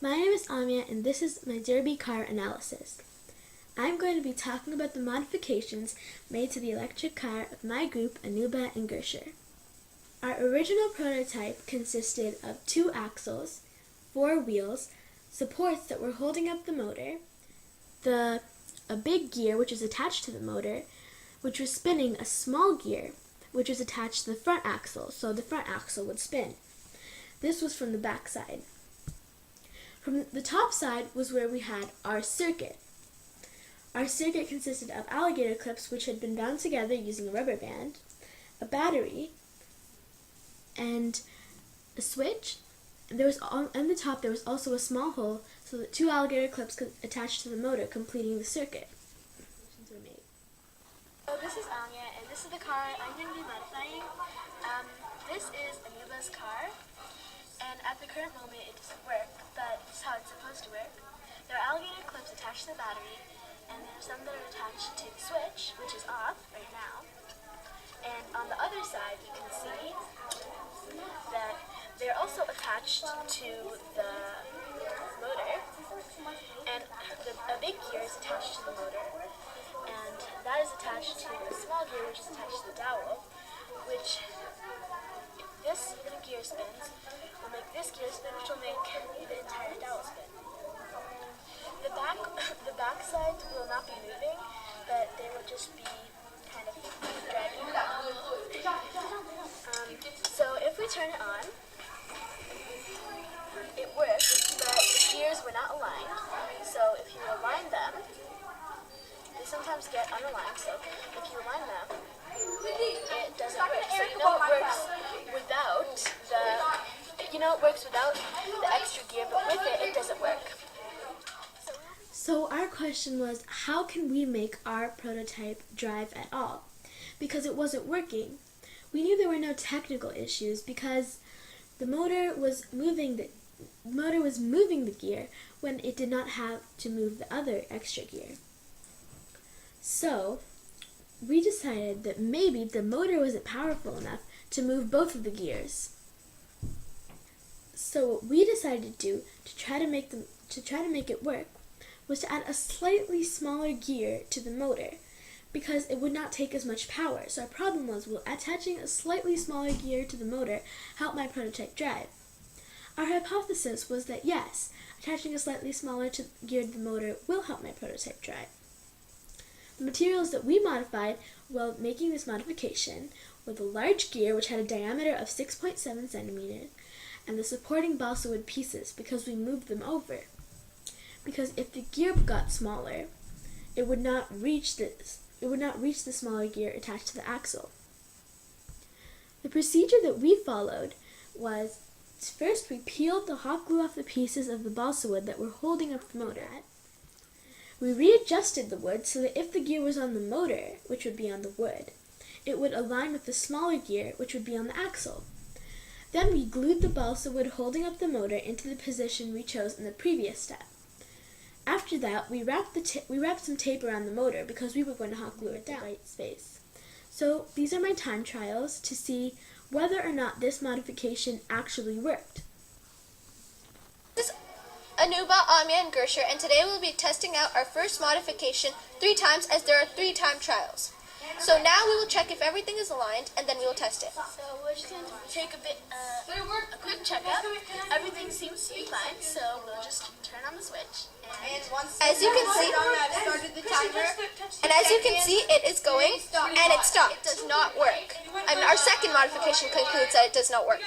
My name is Amia and this is my Derby car analysis. I'm going to be talking about the modifications made to the electric car of my group, Anuba and Gersher. Our original prototype consisted of 2 axles, 4 wheels, supports that were holding up the motor, a big gear which is attached to the motor, which was spinning a small gear which was attached to the front axle, so the front axle would spin. This was from the back side. From the top side was where we had our circuit. Our circuit consisted of alligator clips which had been bound together using a rubber band, a battery, and a switch. And on the top there was also a small hole so that 2 alligator clips could attach to the motor, completing the circuit. So this is Anya, and this is the car I'm going to be modifying. This is Anuba's car, and at the current moment it doesn't work, but this is how it's supposed to work. There are alligator clips attached to the battery, and there's some that are attached to the switch, which is off right now. And on the other side you can see that they're also attached to the motor, and a big gear is attached to the motor, and that is attached to a small gear which is attached to the dowel, which, if this gear spins, will make this gear spin, which will make the entire dowel spin. The back sides will not be moving, but they will just be kind of dragging down. So if we turn it on, it works, but the gears were not aligned. So if you align them, they sometimes get unaligned, so if you align them, it doesn't work. So it works without the extra gear, but with it, it doesn't work. So our question was, how can we make our prototype drive at all? Because it wasn't working. We knew there were no technical issues because the motor was moving the gear when it did not have to move the other extra gear. So we decided that maybe the motor wasn't powerful enough to move both of the gears. So what we decided to do to try to make it work was to add a slightly smaller gear to the motor because it would not take as much power. So our problem was, will attaching a slightly smaller gear to the motor help my prototype drive? Our hypothesis was that yes, attaching a slightly smaller gear to the motor will help my prototype drive. The materials that we modified while making this modification were the large gear, which had a diameter of 6.7 centimeters, and the supporting balsa wood pieces because we moved them over. Because if the gear got smaller, it would not reach the smaller gear attached to the axle. The procedure that we followed was, first we peeled the hot glue off the pieces of the balsa wood that were holding up the motor. We readjusted the wood so that if the gear was on the motor, which would be on the wood, it would align with the smaller gear, which would be on the axle. Then we glued the balsa wood holding up the motor into the position we chose in the previous step. After that, we wrapped some tape around the motor because we were going to hot glue it down in the right space. So these are my time trials to see whether or not this modification actually worked. This is Anuba, Amia, and Gersher, and today we'll be testing out our first modification 3 times as there are 3 time trials. So now we will check if everything is aligned, and then we will test it. So we're just going to take a quick checkup. Everything seems to be fine, so we'll just turn on the switch. As you can see, it is going, and it stopped. It does not work. Our second modification concludes that it does not work.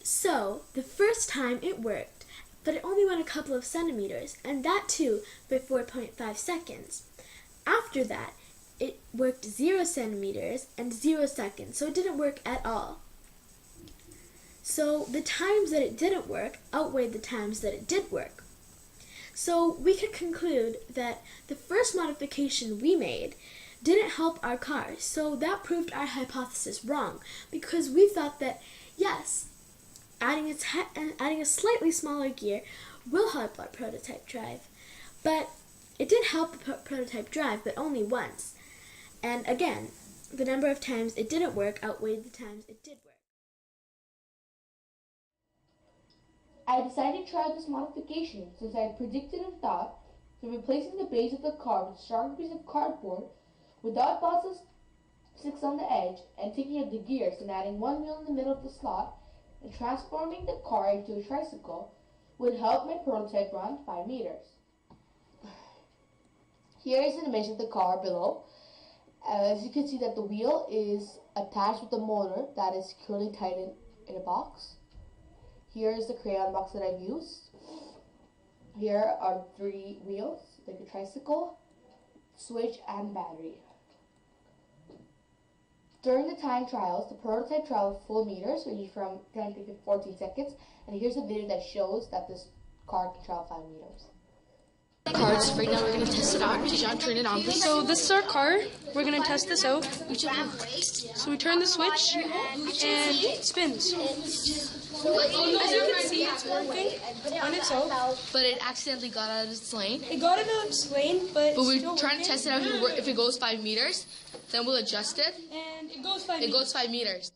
So the first time it worked, but it only went a couple of centimeters, and that too for 4.5 seconds. After that, it worked 0 centimeters and 0 seconds, so it didn't work at all. So the times that it didn't work outweighed the times that it did work. So we could conclude that the first modification we made didn't help our car, so that proved our hypothesis wrong, because we thought that, yes, adding a slightly smaller gear will help our prototype drive. But it did help the prototype drive, but only once. And again, the number of times it didn't work outweighed the times it did work. I decided to try this modification since I had predicted and thought that replacing the base of the car with a stronger piece of cardboard without boxes 6 on the edge and taking out the gears and adding one wheel in the middle of the slot and transforming the car into a tricycle would help my prototype run 5 meters. Here is an image of the car below. As you can see that the wheel is attached with the motor that is securely tied in a box. Here is the crayon box that I've used. Here are 3 wheels, like a tricycle, switch, and battery. During the time trials, the prototype traveled full meters, ranging from 10 to 14 seconds, and here's a video that shows that this car can travel 5 meters. Cards. Right now we're going to test it out. Tijan, turn it on, please. So this is our car. We're going to test this out. So we turn the switch and it spins. As you can see, it's working on its own. But it accidentally got out of its lane. It got out of its lane, but we're trying to test it out. If it goes 5 meters, then we'll adjust it. And it goes 5 meters. It goes 5 meters.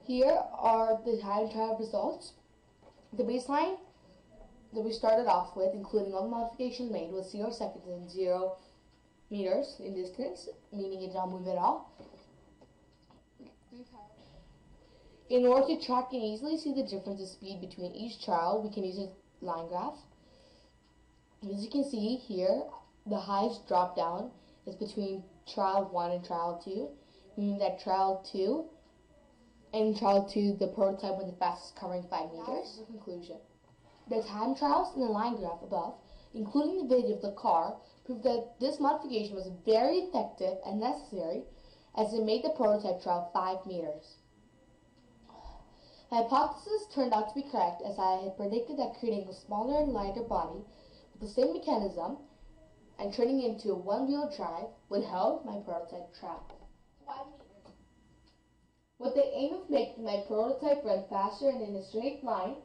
Here are the time trial results. The baseline that we started off with, including all the modifications made, was 0 seconds and 0 meters in distance, meaning it did not move at all. In order to track and easily see the difference in speed between each trial, we can use a line graph. As you can see here, the highest drop down is between trial 1 and trial 2, meaning that trial 2, the prototype went the fastest, covering 5 meters. Conclusion. The time trials in the line graph above, including the video of the car, prove that this modification was very effective and necessary as it made the prototype travel 5 meters. My hypothesis turned out to be correct, as I had predicted that creating a smaller and lighter body with the same mechanism and turning it into a one-wheel drive would help my prototype travel 5 meters. With the aim of making my prototype run faster and in a straight line,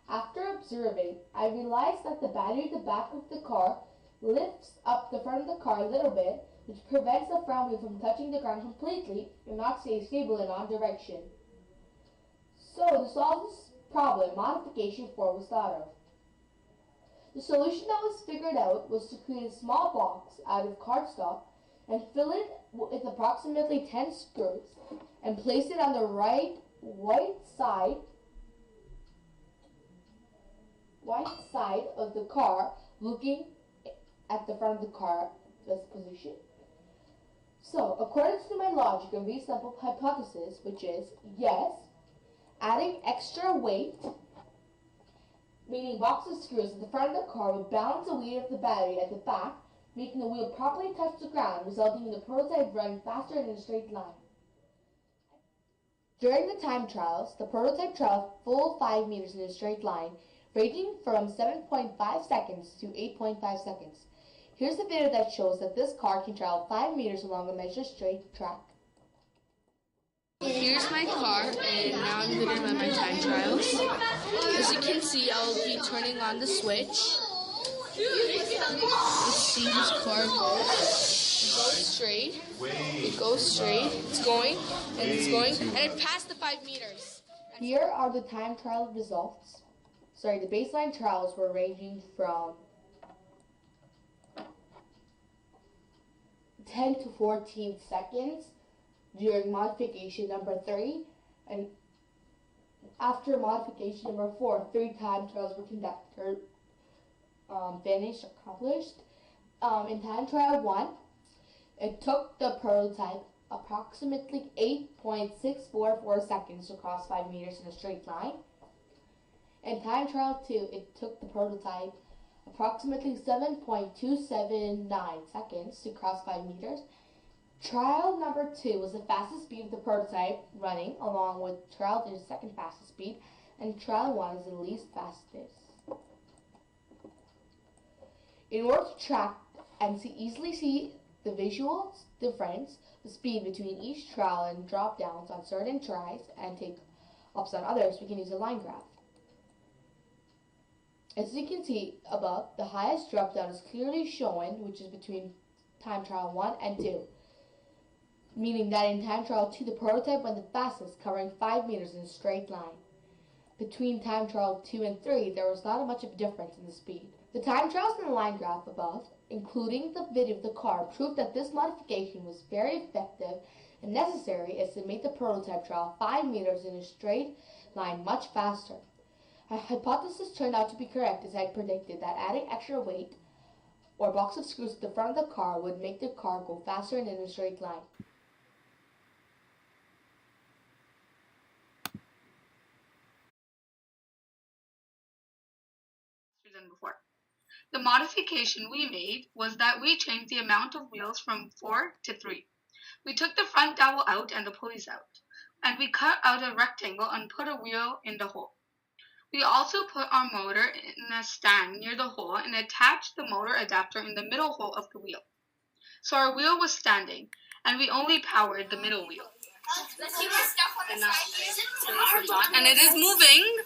after observing, I realized that the battery at the back of the car lifts up the front of the car a little bit, which prevents the front wheel from touching the ground completely and not staying stable in one direction. So, to solve this problem, Modification 4 was thought of. The solution that was figured out was to create a small box out of cardstock and fill it with approximately 10 screws and place it on the white side of the car, looking at the front of the car this position. So, according to my logic and very simple hypothesis, which is, yes, adding extra weight, meaning box of screws at the front of the car, would balance the weight of the battery at the back, making the wheel properly touch the ground, resulting in the prototype running faster in a straight line. During the time trials, the prototype traveled full 5 meters in a straight line, ranging from 7.5 seconds to 8.5 seconds. Here's a video that shows that this car can travel 5 meters along a measured straight track. Here's my car, and now I'm going to run my time trials. As you can see, I'll be turning on the switch. Let's see this car goes. It goes straight. It goes straight. It's going, and it's going, and it passed the 5 meters. Here are the time trial results. The baseline trials were ranging from 10 to 14 seconds during modification number 3, and after modification number 4, 3 time trials were conducted, accomplished. In time trial 1, it took the prototype approximately 8.644 seconds to cross 5 meters in a straight line. In time trial 2, it took the prototype approximately 7.279 seconds to cross 5 meters. Trial number 2 was the fastest speed of the prototype running, along with trial 2's second fastest speed, and trial 1 is the least fastest. In order to track and easily see the visual difference, the speed between each trial and drop downs on certain tries and take ups on others, we can use a line graph. As you can see above, the highest drop down is clearly shown, which is between time trial 1 and 2. Meaning that in time trial 2, the prototype went the fastest, covering 5 meters in a straight line. between time trial 2 and 3, there was not much of a difference in the speed. The time trials in the line graph above, including the video of the car, proved that this modification was very effective and necessary as to make the prototype trial 5 meters in a straight line much faster. Our hypothesis turned out to be correct, as I had predicted that adding extra weight or a box of screws to the front of the car would make the car go faster and in a straight line. Than before. The modification we made was that we changed the amount of wheels from 4 to 3. We took the front dowel out and the pulleys out, and we cut out a rectangle and put a wheel in the hole. We also put our motor in a stand near the hole and attached the motor adapter in the middle hole of the wheel. So our wheel was standing, and we only powered the middle wheel. And it is moving.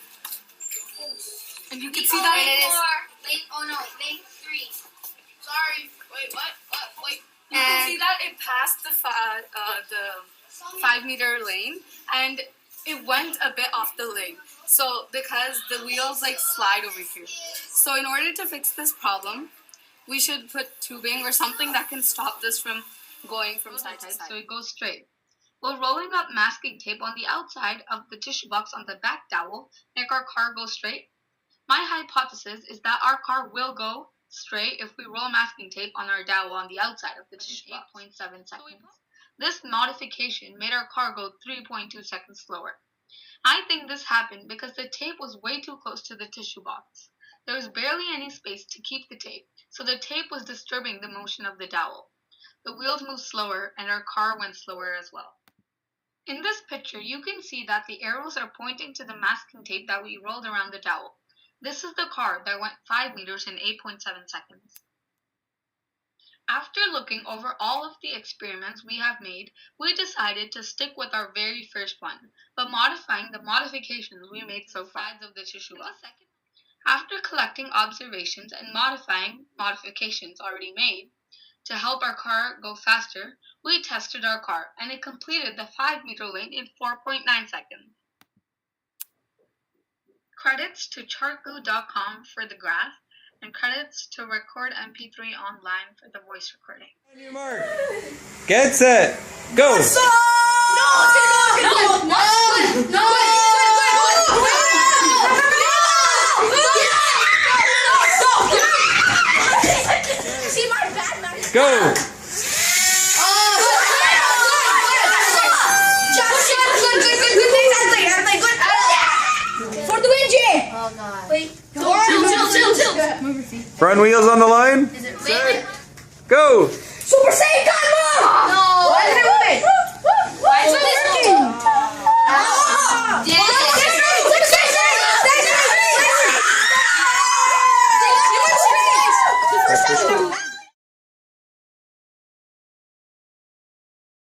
And you can see that it is. Lane 3. Sorry. Wait, what? Wait. You can see that it passed the 5 meter lane, and it went a bit off the lane. So because the wheels slide over here. So in order to fix this problem, we should put tubing or something that can stop this from going from side to side, so it goes straight. We're rolling up masking tape on the outside of the tissue box on the back dowel, make our car go straight. My hypothesis is that our car will go straight if we roll masking tape on our dowel on the outside of the tissue box. 8.7 seconds. This modification made our car go 3.2 seconds slower. I think this happened because the tape was way too close to the tissue box. There was barely any space to keep the tape, so the tape was disturbing the motion of the dowel. The wheels moved slower and our car went slower as well. In this picture, you can see that the arrows are pointing to the masking tape that we rolled around the dowel. This is the car that went 5 meters in 8.7 seconds. After looking over all of the experiments we have made, we decided to stick with our very first one, but modifying the modifications we made so far of the tissue box. After collecting observations and modifying modifications already made to help our car go faster, we tested our car, and it completed the 5 meter lane in 4.9 seconds. Credits to chartglue.com for the graph, and credits to Record MP3 Online for the voice recording. On your mark. Get set. Go. Go. For the win, Jay! Oh god. Wait. Front wheels on the line. Is it Set. Go. Super Saiyan!